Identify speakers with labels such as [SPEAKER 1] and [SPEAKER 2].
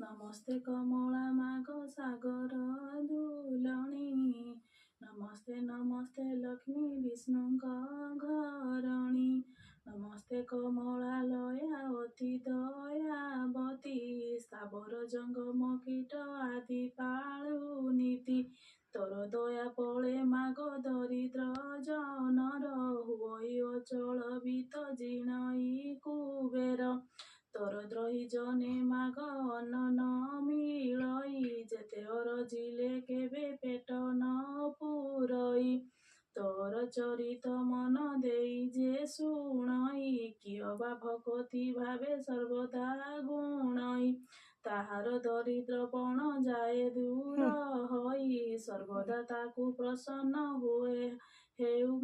[SPEAKER 1] ନମସ୍ତେ କମଳା ମାଗ ସାଗର ଦୁଲଣୀ। ନମସ୍ତେ ନମସ୍ତେ ଲକ୍ଷ୍ମୀ ବିଷ୍ଣୁଙ୍କ ଘରଣୀ। ନମସ୍ତେ କମଳା ଲୟା ଅତି ଦୟାବତୀ। ସ୍ଥାବର ଜଙ୍ଗମ କୀଟ ଆଦି ପାଳୁ ନୀତି। ତୋର ଦୟା ପଳେ ମାଗ ଦରିଦ୍ର ଜନର। ହୁଅଇ ଅଚଳ ବିତ ଜିଣଇ କୁବେର। ତୋର ଦ୍ରୋହୀ ଜନେ ମାଗ ଅନ୍ନ ନ ମିଳଇ। ଯେତେ ଅରଜିଲେ କେବେ ପେଟ ନ ପୂରଇ। ତୋର ଚରିତ ମନ ଦେଇ ଯେ ଶୁଣଇ। କିଏ ବା ଭକତି ଭାବେ ସର୍ବଦା ଗୁଣଇ। ତାହାର ଦରିଦ୍ରପଣ ଯାଏ ଦୂର ହୋଇ। ସର୍ବଦା ତାକୁ ପ୍ରସନ୍ନ ହୁଏ ହେଉ